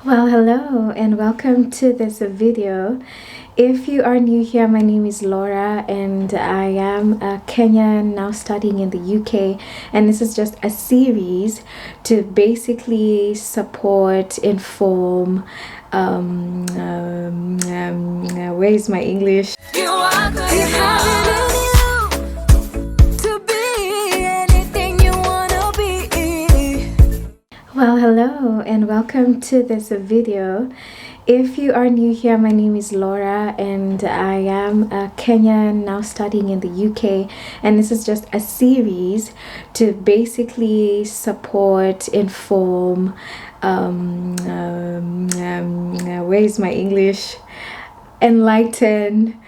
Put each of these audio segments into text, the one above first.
Well, hello and welcome to this video. If you are new here, my name is Laura and I am a Kenyan now studying in the UK, and this is just a series to basically support, inform, where is my English? You are good. Well, hello and welcome to this video. If you are new here, my name is Laura and I am a Kenyan now studying in the UK, and this is just a series to basically support, inform, where is my English? Enlighten,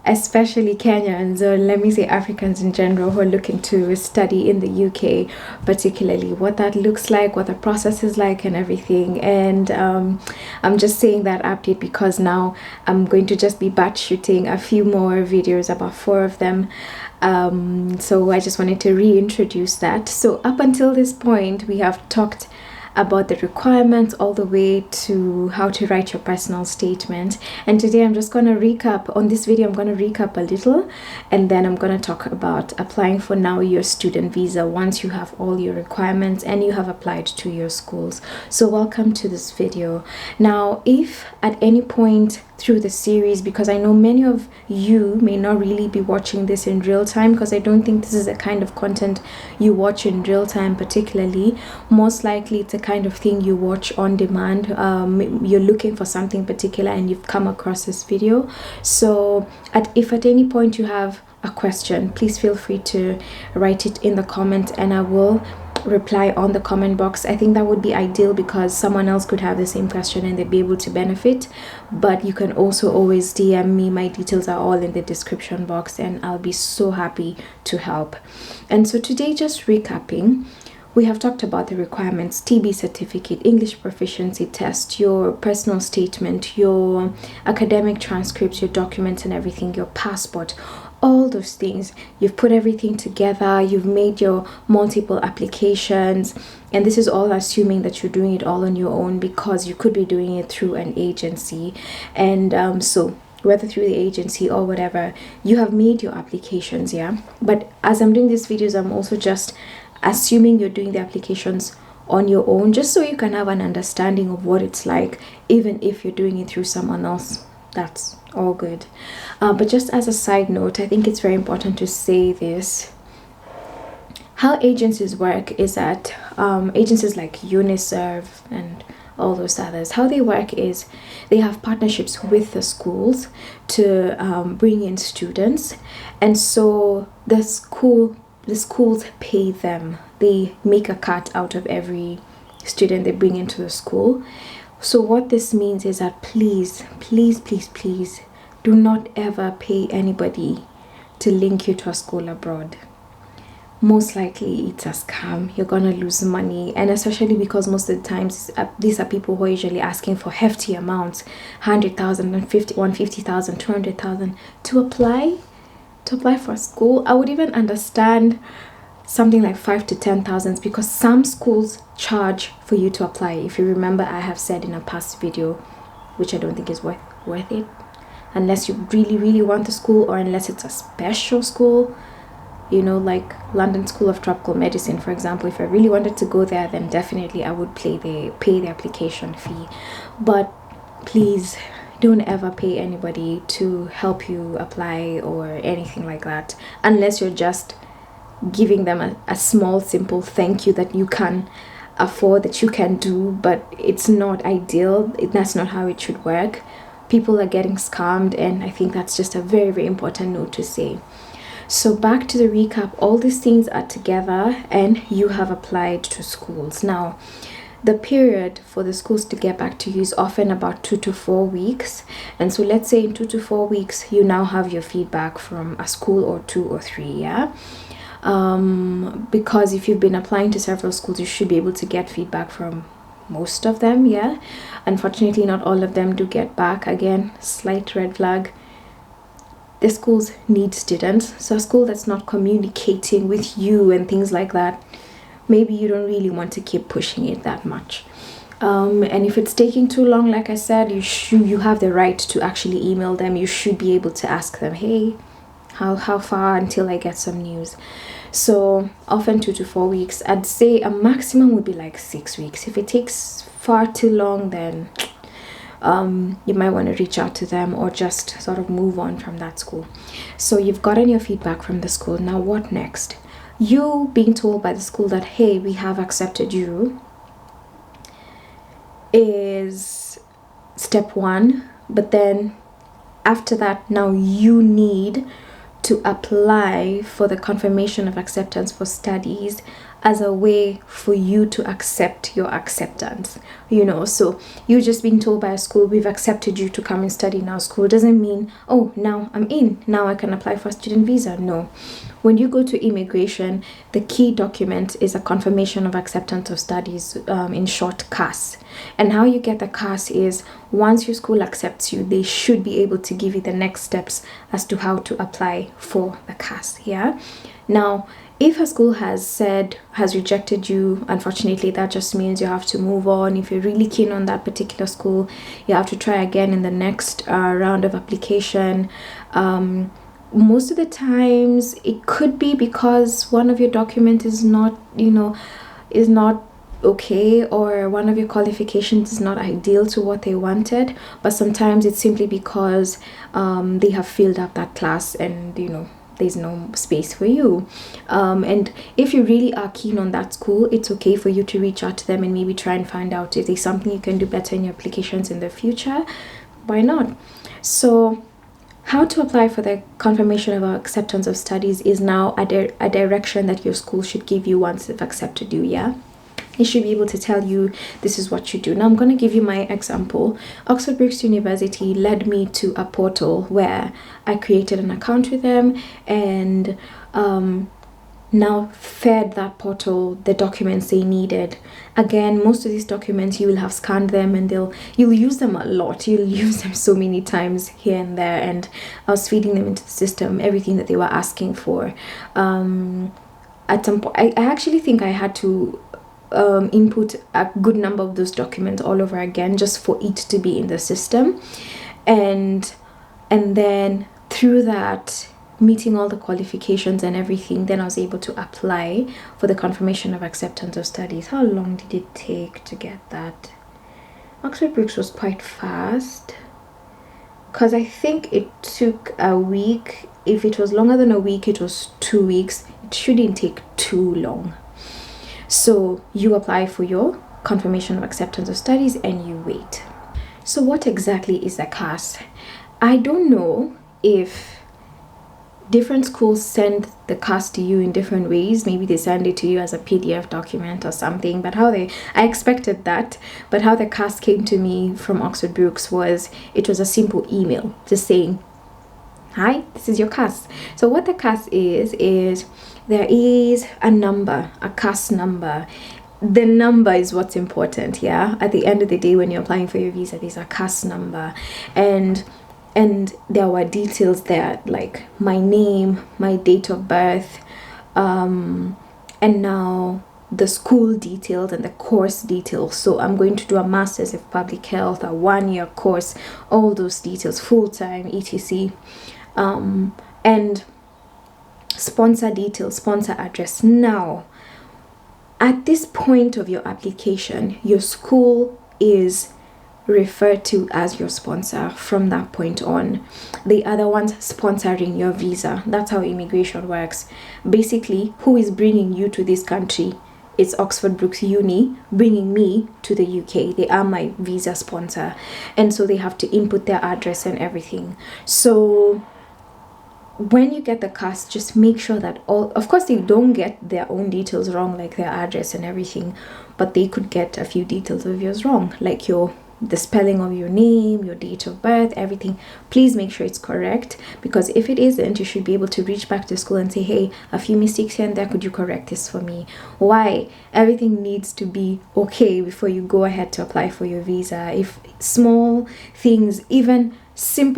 especially Kenyans, or let me say Africans in general, who are looking to study in the UK, particularly what that looks like, what the process is like and everything. And I'm just saying that update because now I'm going to just be batch shooting a few more videos, about 4 of them. So I just wanted to reintroduce that. So up until this point, we have talked about the requirements all the way to how to write your personal statement, and today I'm just going to recap on this video. I'm going to recap a little, and then I'm going to talk about applying for now your student visa once you have all your requirements and you have applied to your schools. So welcome to this video. Now, if at any point through the series, because I know many of you may not really be watching this in real time, because I don't think this is the kind of content you watch in real time, particularly. Most likely it's a kind of thing you watch on demand. You're looking for something particular and you've come across this video. So if at any point you have a question, please feel free to write it in the comment and I will reply on the comment box. I think that would be ideal because someone else could have the same question and they'd be able to benefit. But you can also always DM me. My details are all in the description box and I'll be so happy to help. And so today, just recapping, we have talked about the requirements: TB certificate, English proficiency test, your personal statement, your academic transcripts, your documents and everything, your passport, all those things. You've put everything together, you've made your multiple applications, and this is all assuming that you're doing it all on your own, because you could be doing it through an agency. And so whether through the agency or whatever, you have made your applications, yeah. But as I'm doing these videos, I'm also just assuming you're doing the applications on your own, just so you can have an understanding of what it's like, even if you're doing it through someone else. That's all good. But just as a side note, I think it's very important to say this. How agencies work is that agencies like UNICEF and all those others, how they work is they have partnerships with the schools to bring in students, and so the schools pay them. They make a cut out of every student they bring into the school. So what this means is that please do not ever pay anybody to link you to a school abroad. Most likely it's a scam. You're gonna lose money, and especially because most of the times these are people who are usually asking for hefty amounts, 100,000, 150,000, 200,000 to apply for a school. I would even understand something like 5 to 10,000, because some schools charge for you to apply. If you remember, I have said in a past video, which I don't think is worth it, unless you really want the school, or unless it's a special school, you know, like London School of Tropical Medicine, for example. If I really wanted to go there, then definitely I would pay the application fee. But please don't ever pay anybody to help you apply or anything like that, unless you're just giving them a small simple thank you that you can afford, that you can do. But it's not ideal. That's not how it should work. People are getting scammed, and I think that's just a very important note to say. So back to the recap, all these things are together and you have applied to schools. Now, the period for the schools to get back to you is often about 2 to 4 weeks. And so let's say in 2 to 4 weeks, you now have your feedback from a school or 2 or 3, yeah? Because if you've been applying to several schools, you should be able to get feedback from most of them, yeah? Unfortunately, not all of them do get back. Again, slight red flag. The schools need students. So a school that's not communicating with you and things like that, maybe you don't really want to keep pushing it that much. And if it's taking too long, like I said, you have the right to actually email them. You should be able to ask them, hey, how far until I get some news. So often 2 to 4 weeks. I'd say a maximum would be like 6 weeks. If it takes far too long, then you might want to reach out to them or just sort of move on from that school. So you've gotten your feedback from the school. Now what next? You being told by the school that, hey, we have accepted you, is step one. But then after that, now you need to apply for the confirmation of acceptance for studies as a way for you to accept your acceptance. So you just being told by a school, we've accepted you to come and study in our school, doesn't mean, oh, now I'm in, now I can apply for a student visa. No. When you go to immigration, the key document is a confirmation of acceptance of studies, in short, CAS. And how you get the CAS is, once your school accepts you, they should be able to give you the next steps as to how to apply for the CAS. Yeah. Now, if a school has rejected you, unfortunately, that just means you have to move on. If you're really keen on that particular school, you have to try again in the next round of application. Most of the times, it could be because one of your documents is not okay, or one of your qualifications is not ideal to what they wanted. But sometimes it's simply because they have filled up that class and there's no space for you. And if you really are keen on that school, it's okay for you to reach out to them and maybe try and find out if there's something you can do better in your applications in the future. Why not? So how to apply for the confirmation of acceptance of studies is now a direction that your school should give you once they've accepted you. Yeah. They should be able to tell you this is what you do. Now I'm going to give you my example. Oxford Brookes University led me to a portal where I created an account with them and now fed that portal the documents they needed. Again, most of these documents, you will have scanned them and you'll use them a lot. You'll use them so many times here and there, and I was feeding them into the system everything that they were asking for. At some point, I actually think I had to input a good number of those documents all over again just for it to be in the system, and then through that, meeting all the qualifications and everything, then I was able to apply for the confirmation of acceptance of studies. How long did it take to get that? Oxford Brookes was quite fast, because I think it took a week. If it was longer than a week, it was 2 weeks. It shouldn't take too long. So you apply for your confirmation of acceptance of studies and you wait. So what exactly is a CAS? I don't know if different schools send the CAS to you in different ways. Maybe they send it to you as a PDF document or something, but I expected that, but how the CAS came to me from Oxford Brookes was, it was a simple email just saying, hi, this is your CAS. So what the CAS is there is a number, a CAS number. The number is what's important, yeah? At the end of the day, when you're applying for your visa, there's a CAS number. And there were details there, like my name, my date of birth, and now the school details and the course details. So I'm going to do a master's of public health, a 1-year course, all those details, full-time, etc. And sponsor details, sponsor address. Now, at this point of your application, your school is referred to as your sponsor from that point on. They are the ones sponsoring your visa. That's how immigration works. Basically, who is bringing you to this country? It's Oxford Brookes Uni bringing me to the UK. They are my visa sponsor, and so they have to input their address and everything. So when you get the CAS, just make sure that of course they don't get their own details wrong, like their address and everything, but they could get a few details of yours wrong, like the spelling of your name, your date of birth, everything. Please make sure it's correct, because if it isn't, you should be able to reach back to school and say, hey, a few mistakes here and there, could you correct this for me? Why? Everything needs to be okay before you go ahead to apply for your visa. If small things, even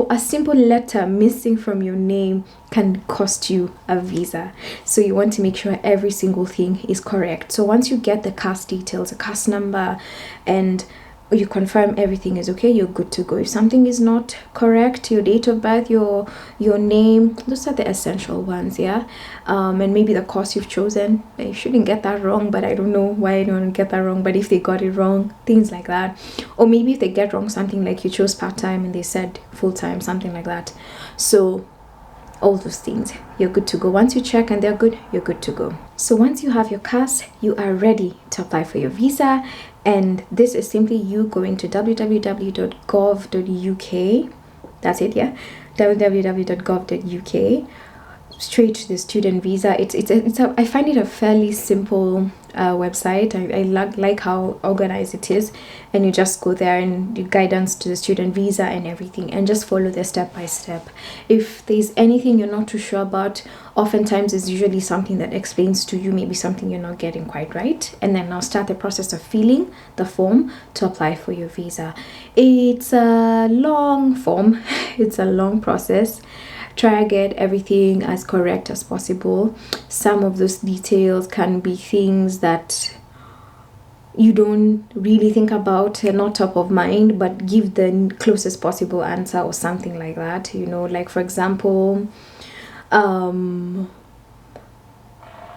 a simple letter missing from your name can cost you a visa. So you want to make sure every single thing is correct. So once you get the CAS details, a CAS number, and you confirm everything is okay, you're good to go. If something is not correct, your date of birth, your name, those are the essential ones. Yeah. And maybe the course you've chosen, you shouldn't get that wrong, but I don't know why I don't get that wrong. But if they got it wrong, things like that. Or maybe if they get wrong something, like you chose part-time and they said full-time, something like that. So all those things, you're good to go. Once you check and they're good, you're good to go. So once you have your CAS, you are ready to apply for your visa. And this is simply you going to www.gov.uk. That's it, yeah, www.gov.uk, straight to the student visa. I find it a fairly simple website. I like how organized it is, and you just go there and the guidance to the student visa and everything, and just follow the step by step. If there's anything you're not too sure about, oftentimes it's usually something that explains to you maybe something you're not getting quite right, and then now start the process of filling the form to apply for your visa. It's a long form. It's a long process. Try to get everything as correct as possible. Some of those details can be things that you don't really think about, they're not top of mind, but give the closest possible answer or something like that. Like for example,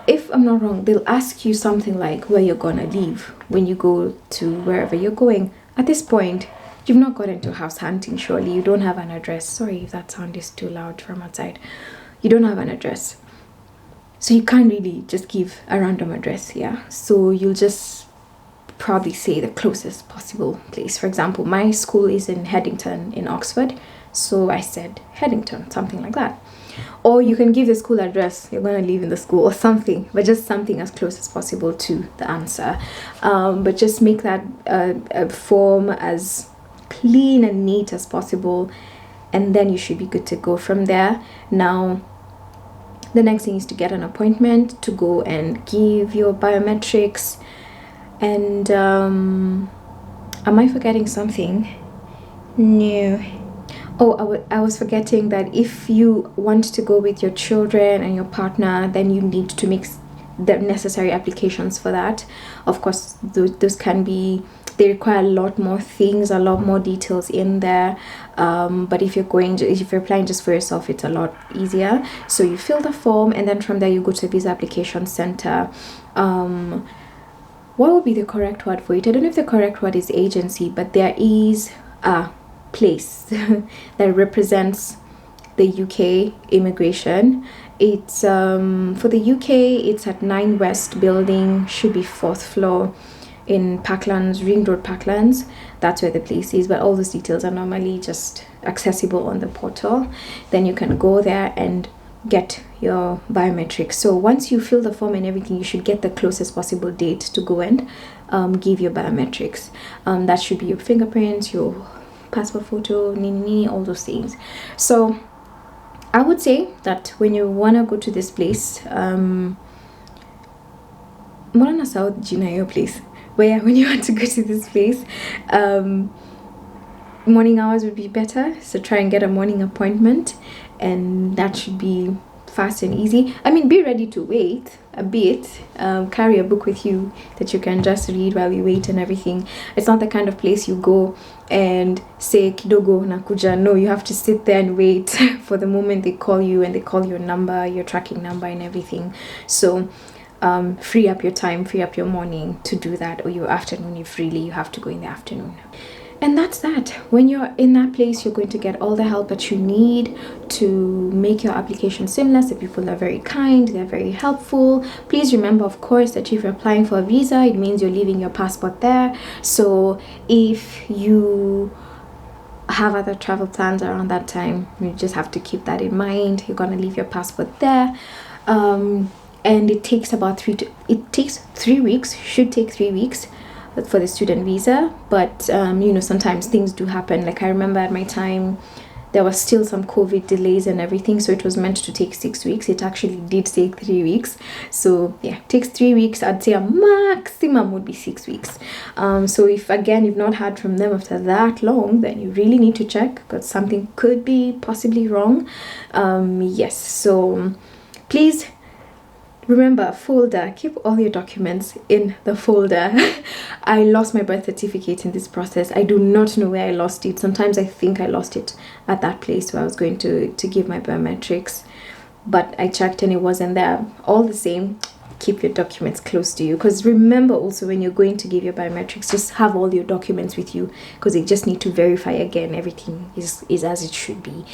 if I'm not wrong, they'll ask you something like where you're gonna live when you go to wherever you're going. At this point, you've not got into house hunting, surely. You don't have an address. Sorry if that sound is too loud from outside. You don't have an address. So you can't really just give a random address, yeah? So you'll just probably say the closest possible place. For example, my school is in Headington in Oxford. So I said Headington, something like that. Or you can give the school address you're going to live in the school or something, but just something as close as possible to the answer. But just make that form as clean and neat as possible, and then you should be good to go from there. Now the next thing is to get an appointment to go and give your biometrics. And am I forgetting something? No. Oh, I was forgetting that if you want to go with your children and your partner, then you need to make the necessary applications for that. Of course, those can be, they require a lot more things, a lot more details in there. But if you're applying just for yourself, it's a lot easier. So you fill the form, and then from there you go to the visa application center. What would be the correct word for it? I don't know if the correct word is agency, but there is a place that represents the UK immigration. It's for the UK, it's at 9 West building, should be 4th floor in Parklands, Ring Road, Parklands. That's where the place is, but all those details are normally just accessible on the portal. Then you can go there and get your biometrics. So once you fill the form and everything, you should get the closest possible date to go and give your biometrics. That should be your fingerprints, your passport photo, all those things. So I would say that when you want to go to this place, Morana South Jinayo place, but yeah, when you want to go to this place, morning hours would be better. So try and get a morning appointment, and that should be fast and easy. I mean, be ready to wait a bit. Carry a book with you that you can just read while you wait and everything. It's not the kind of place you go and say kidogo nakuja. No, you have to sit there and wait for the moment they call you, and they call your number, your tracking number and everything. So free up your time, free up your morning to do that, or your afternoon if really you have to go in the afternoon. And that's that. When you're in that place, you're going to get all the help that you need to make your application seamless. The people are very kind, they're very helpful. Please remember, of course, that if you're applying for a visa, it means you're leaving your passport there. So if you have other travel plans around that time, you just have to keep that in mind. You're gonna leave your passport there. And it takes about 3 weeks, should take 3 weeks for the student visa. But sometimes things do happen. Like I remember at my time there was still some COVID delays and everything, so it was meant to take 6 weeks. It actually did take 3 weeks. So yeah, it takes 3 weeks. I'd say a maximum would be 6 weeks. So if again you've not heard from them after that long, then you really need to check, because something could be possibly wrong. Yes, so please Remember, folder, keep all your documents in the folder. I lost my birth certificate in this process. I do not know where I lost it. Sometimes I think I lost it at that place where I was going to give my biometrics, but I checked and it wasn't there. All the same, keep your documents close to you, because remember also, when you're going to give your biometrics, just have all your documents with you, because they just need to verify again everything is as it should be.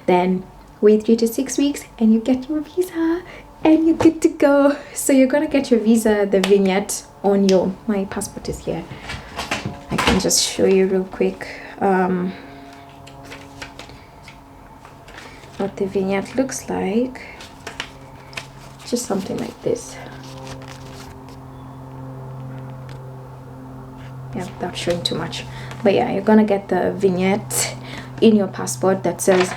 Then wait 3 to 6 weeks and you get your visa and you're good to go. So you're gonna get your visa, the vignette on your, my passport is here, I can just show you real quick what the vignette looks like. Just something like this. Yeah, without showing too much, but yeah, you're gonna get the vignette in your passport that says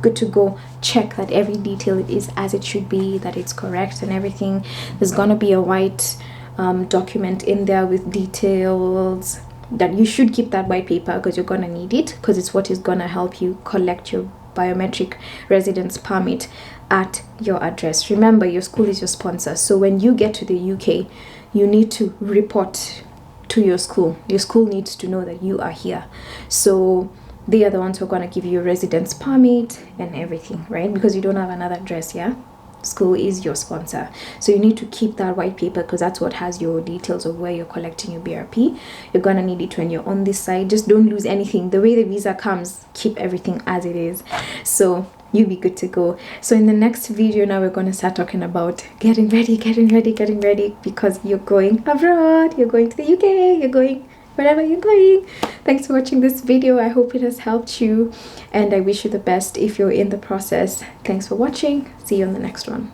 good to go. Check that every detail is as it should be, that it's correct and everything. There's gonna be a white document in there with details that you should keep that white paper, because you're gonna need it, because it's what is gonna help you collect your biometric residence permit at your address. Remember, your school is your sponsor, so when you get to the UK, you need to report to your school. Your school needs to know that you are here, so they are the ones who are going to give you a residence permit and everything, right? Because you don't have another address. Yeah, school is your sponsor, so you need to keep that white paper, because that's what has your details of where you're collecting your BRP. You're gonna need it when you're on this side. Just don't lose anything. The way the visa comes, keep everything as it is, so you'll be good to go. So in the next video now, we're going to start talking about getting ready, because you're going abroad, you're going to the UK, you're going wherever you're going. Thanks for watching this video. I hope it has helped you, and I wish you the best if you're in the process. Thanks for watching. See you on the next one.